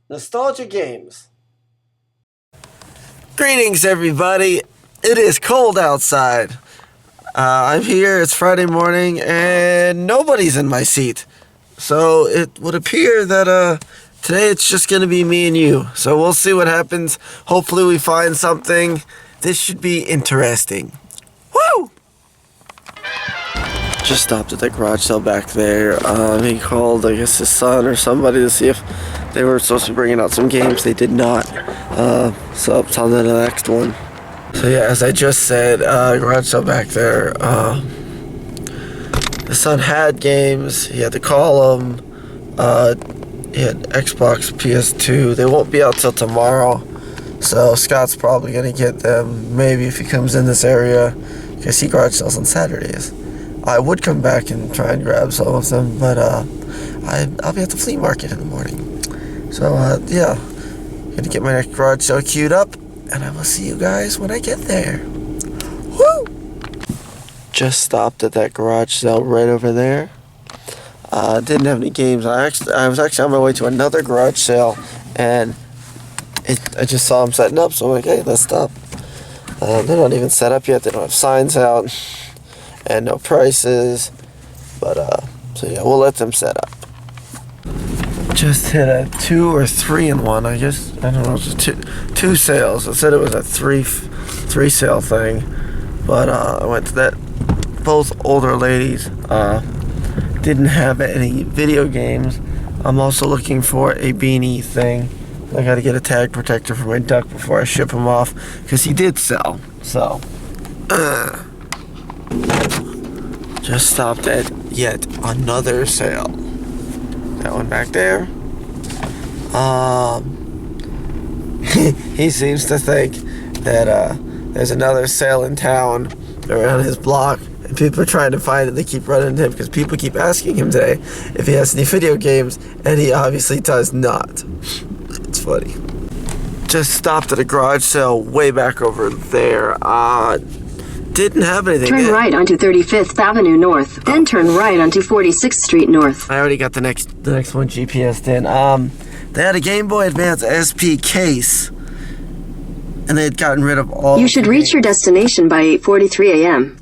Nostalgia Games. Greetings, everybody. It is cold outside. I'm here, it's Friday morning, and nobody's in my seat. So it would appear that today it's just going to be me and you. So we'll see what happens. Hopefully we find something. This should be interesting. Woo! Just stopped at that garage sale back there. He called, I guess, his son or somebody to see if they were supposed to be bringing out some games. They did not. So it's on to the next one. So yeah, as I just said, garage sale back there. The son had games. He had to call them. He had Xbox, PS2. They won't be out till tomorrow. So Scott's probably going to get them. Maybe if he comes in this area. Because he garage sales on Saturdays. I would come back and try and grab some of them, but I'll be at the flea market in the morning. So yeah, gonna get my next garage sale queued up, and I will see you guys when I get there. Woo! Just stopped at that garage sale right over there. Didn't have any games. I was actually on my way to another garage sale, and I just saw them setting up, so I'm like, hey, let's stop. They're not even set up yet. They don't have signs out. And no prices, but so yeah, we'll let them set up. Just hit a 2 or 3 in 1. I guess I don't know. It was two sales. It said it was a three sale thing, but I went to that. Both older ladies didn't have any video games. I'm also looking for a beanie thing. I got to get a tag protector for my duck before I ship him off because he did sell. So. Just stopped at yet another sale. That one back there. He seems to think that there's another sale in town around his block, and people are trying to find it. They keep running into him because people keep asking him today if he has any video games, and he obviously does not. It's funny. Just stopped at a garage sale way back over there. Didn't have anything. Turn right onto 35th Avenue North, then turn right onto 46th Street North. I already got the next one GPS'd in. They had a Game Boy Advance SP case, and they had gotten rid of all. You should reach your destination by 8:43 a.m.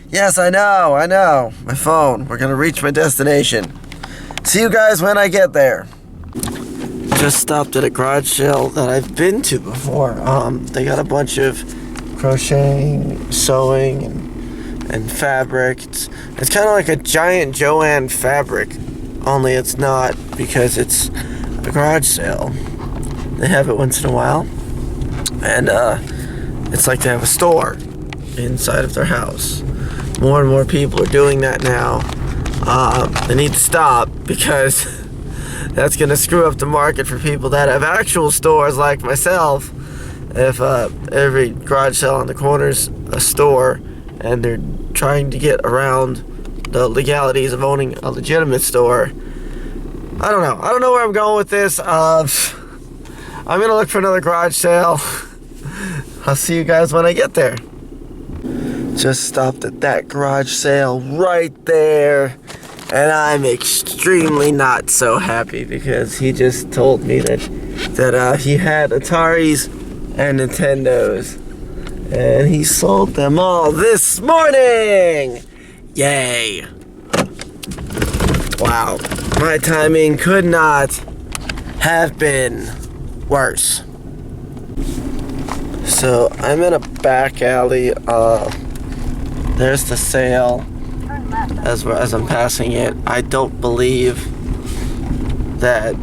Yes, I know. My phone. We're gonna reach my destination. See you guys when I get there. Just stopped at a garage sale that I've been to before. They got a bunch of crocheting, sewing, and fabric. It's kind of like a giant Joann fabric, only it's not because it's a garage sale. They have it once in a while, and it's like they have a store inside of their house. More and more people are doing that now. They need to stop because that's going to screw up the market for people that have actual stores like myself. If every garage sale on the corner's a store and they're trying to get around the legalities of owning a legitimate store, I don't know where I'm going with this. I'm gonna look for another garage sale. I'll see you guys when I get there. Just stopped at that garage sale right there, and I'm extremely not so happy because he just told me that he had Ataris and Nintendos, and he sold them all this morning. Yay. Wow, my timing could not have been worse. So I'm in a back alley. There's the sale. As I'm passing it, I don't believe that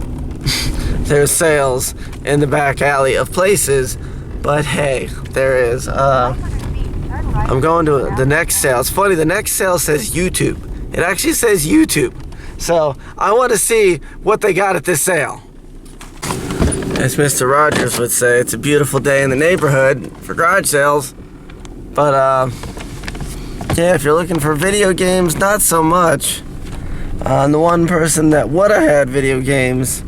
there's sales in the back alley of places, but hey, there is. I'm going to the next sale. It's funny, the next sale says YouTube. It actually says YouTube. So I want to see what they got at this sale. As Mr. Rogers would say, it's a beautiful day in the neighborhood for garage sales. But yeah, if you're looking for video games, not so much. And the one person that would have had video games,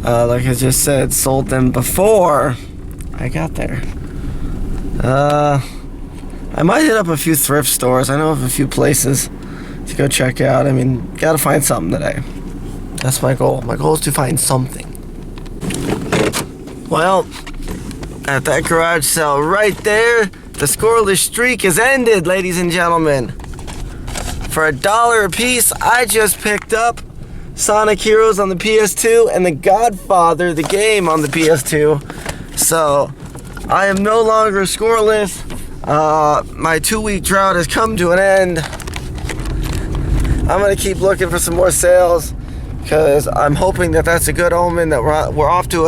like I just said, sold them before I got there. I might hit up a few thrift stores. I know of a few places to go check out. I mean, gotta find something today. That's my goal. My goal is to find something. Well, at that garage sale right there, the scoreless streak is ended, ladies and gentlemen. For $1 a piece, I just picked up Sonic Heroes on the PS2 and The Godfather, the game, on the PS2. So, I am no longer scoreless. My 2-week drought has come to an end. I'm gonna keep looking for some more sales because I'm hoping that that's a good omen that we're off to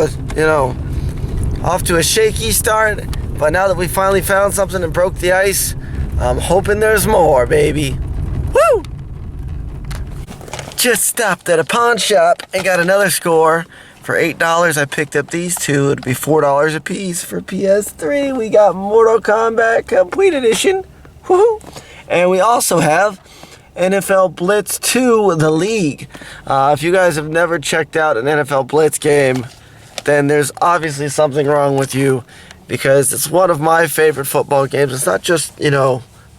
a shaky start. But now that we finally found something and broke the ice, I'm hoping there's more, baby. Woo! Just stopped at a pawn shop and got another score. For $8, I picked up these two. It'd be $4 a piece. For PS3, we got Mortal Kombat Complete Edition. Woo! And we also have NFL Blitz 2, The League. If you guys have never checked out an NFL Blitz game, then there's obviously something wrong with you, because it's one of my favorite football games. It's not just,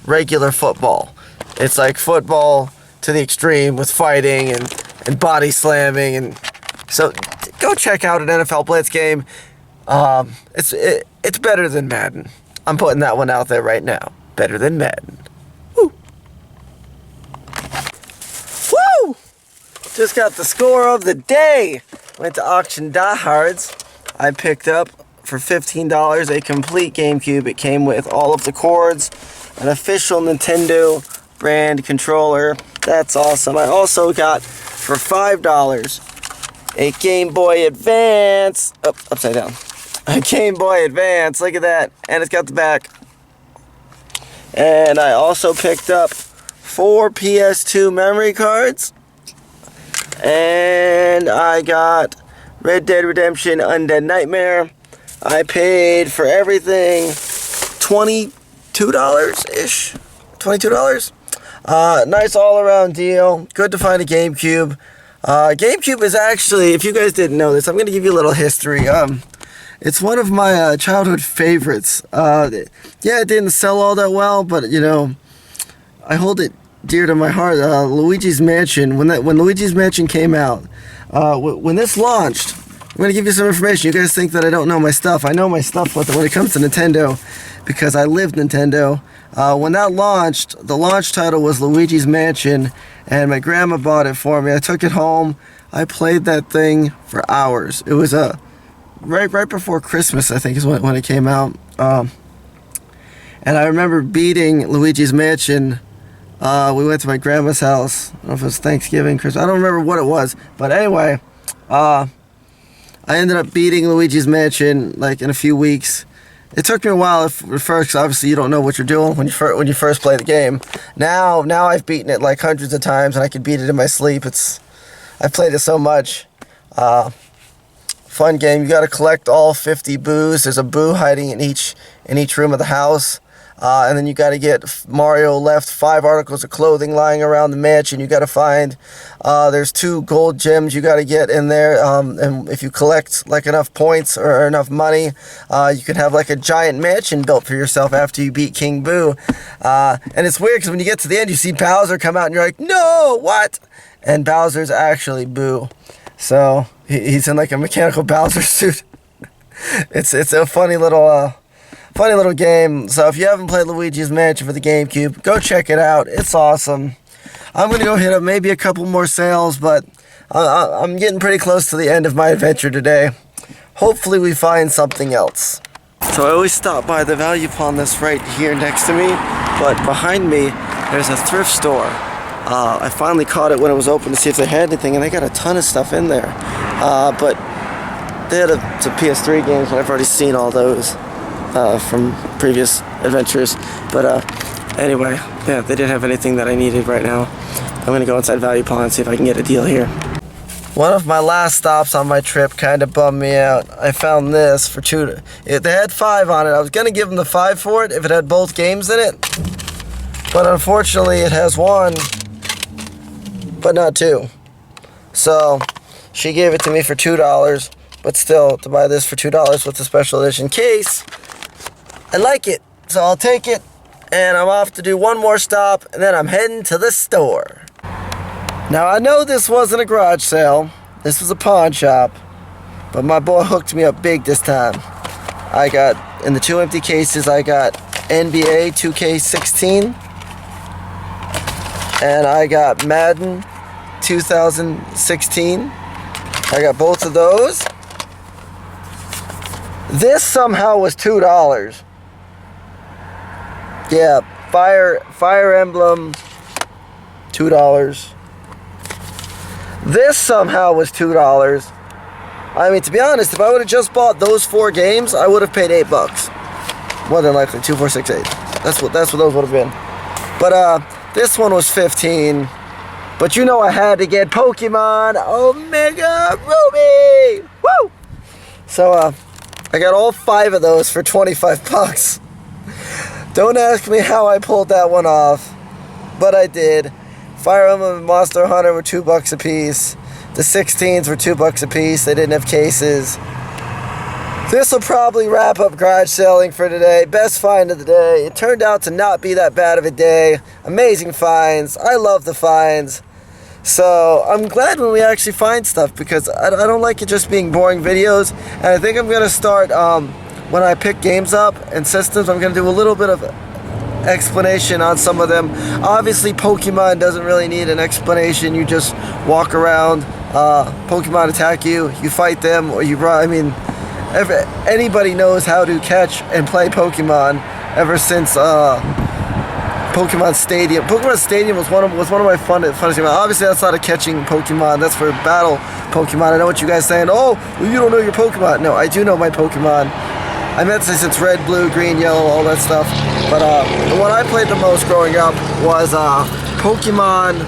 regular football. It's like football to the extreme with fighting and body slamming. And so go check out an NFL Blitz game. It's better than Madden. I'm putting that one out there right now. Better than Madden. Woo! Woo! Just got the score of the day. Went to Auction Diehards. I picked up for $15 a complete GameCube. It came with all of the cords, an official Nintendo brand controller. That's awesome. I also got for $5 a Game Boy Advance. Oh, upside down. A Game Boy Advance. Look at that. And it's got the back. And I also picked up 4 PS2 memory cards. And I got Red Dead Redemption Undead Nightmare. I paid for everything $22-ish. $22. Nice all-around deal. Good to find a GameCube. GameCube is actually, if you guys didn't know this, I'm going to give you a little history. It's one of my childhood favorites. Yeah, it didn't sell all that well, but, I hold it dear to my heart. Luigi's Mansion, when Luigi's Mansion came out, when this launched, I'm going to give you some information. You guys think that I don't know my stuff. I know my stuff when it comes to Nintendo, because I lived Nintendo. When that launched, the launch title was Luigi's Mansion, and my grandma bought it for me. I took it home. I played that thing for hours. It was right before Christmas, I think, is when it came out. And I remember beating Luigi's Mansion. We went to my grandma's house. I don't know if it was Thanksgiving, Christmas. I don't remember what it was. But anyway, I ended up beating Luigi's Mansion in a few weeks. It took me a while at first, because obviously you don't know what you're doing when you first play the game. Now I've beaten it hundreds of times, and I can beat it in my sleep. I've played it so much. Fun game. You got to collect all 50 boos. There's a boo hiding in each room of the house. And then you got to get Mario left 5 articles of clothing lying around the mansion. You got to find. There's 2 gold gems you got to get in there. And if you collect enough points or enough money, you can have a giant mansion built for yourself after you beat King Boo. And it's weird because when you get to the end, you see Bowser come out and you're like, no, what? And Bowser's actually Boo. So he's in a mechanical Bowser suit. It's a funny little game. So if you haven't played Luigi's Mansion for the GameCube, go check it out. It's awesome. I'm going to go hit up maybe a couple more sales, but I'm getting pretty close to the end of my adventure today. Hopefully we find something else. So I always stop by the value pawn that's right here next to me, but behind me there's a thrift store. I finally caught it when it was open to see if they had anything, and they got a ton of stuff in there. But they had some PS3 games, and I've already seen all those from previous adventures. But anyway, yeah, they didn't have anything that I needed right now. I'm going to go inside Value Pawn and see if I can get a deal here. One of my last stops on my trip kind of bummed me out. I found this for $2. They had 5 on it. I was going to give them the 5 for it if it had both games in it. But unfortunately, it has 1, but not 2. So she gave it to me for $2. But still, to buy this for $2 with the special edition case, I like it. So I'll take it. And I'm off to do one more stop, and then I'm heading to the store. Now, I know this wasn't a garage sale. This was a pawn shop. But my boy hooked me up big this time. I got, in the 2 empty cases, I got NBA 2K16. And I got Madden 2016. I got both of those. This somehow was $2. Yeah, Fire Emblem, $2. This somehow was $2. I mean, to be honest, if I would have just bought those 4 games, I would have paid $8. More than likely, 2, 4, 6, 8. That's what those would have been. But this one was $15. But you know I had to get Pokemon Omega Ruby. Woo! So I got all 5 of those for $25. Don't ask me how I pulled that one off, but I did. Fire Emblem and Monster Hunter were $2 a piece. The 16s were $2 a piece. They didn't have cases. This will probably wrap up garage selling for today. Best find of the day. It turned out to not be that bad of a day. Amazing finds. I love the finds. So I'm glad when we actually find stuff, because I don't like it just being boring videos. And I think I'm going to start, when I pick games up and systems, I'm going to do a little bit of explanation on some of them. Obviously, Pokemon doesn't really need an explanation. You just walk around, Pokemon attack you, you fight them, or you run. I mean, anybody knows how to catch and play Pokemon ever since Pokemon Stadium. Pokemon Stadium was one of my funnest games. Obviously, that's not a catching Pokemon. That's for battle Pokemon. I know what you guys saying. Oh, well, you don't know your Pokemon. No, I do know my Pokemon. I meant since it's red, blue, green, yellow, all that stuff. But the one I played the most growing up was Pokemon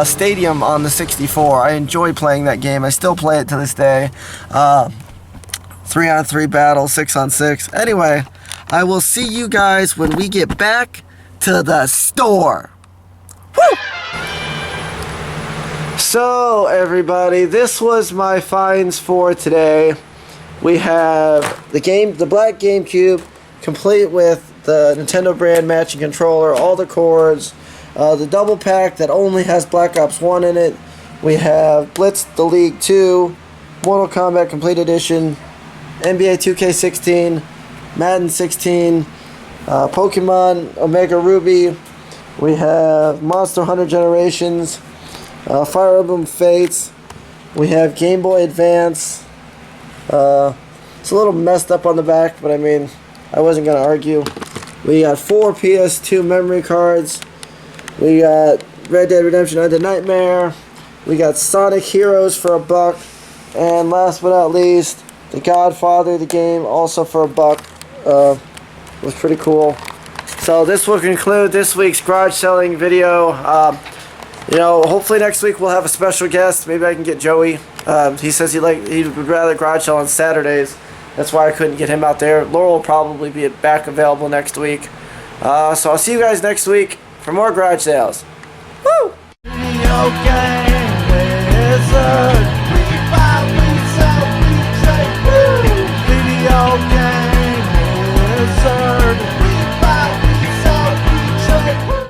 Stadium on the 64. I enjoy playing that game. I still play it to this day. 3-on-3 battle, 6-on-6. Anyway, I will see you guys when we get back to the store. Woo! So, everybody, this was my finds for today. We have the black GameCube, complete with the Nintendo brand matching controller, all the cords, the double pack that only has Black Ops 1 in it. We have Blitz the League 2, Mortal Kombat Complete Edition, NBA 2K16, Madden 16, Pokemon Omega Ruby. We have Monster Hunter Generations, Fire Emblem Fates. We have Game Boy Advance. It's a little messed up on the back, but I mean, I wasn't going to argue. We got 4 PS2 memory cards. We got Red Dead Redemption Undead Nightmare. We got Sonic Heroes for $1. And last but not least, The Godfather, the game, also for $1. Was pretty cool. So this will conclude this week's garage selling video. Hopefully next week we'll have a special guest. Maybe I can get Joey. He says he would rather garage sell on Saturdays. That's why I couldn't get him out there. Laurel will probably be back available next week. So I'll see you guys next week for more garage sales. Woo! Video game wizard. We buy, we sell, we trade. Woo! Video game wizard.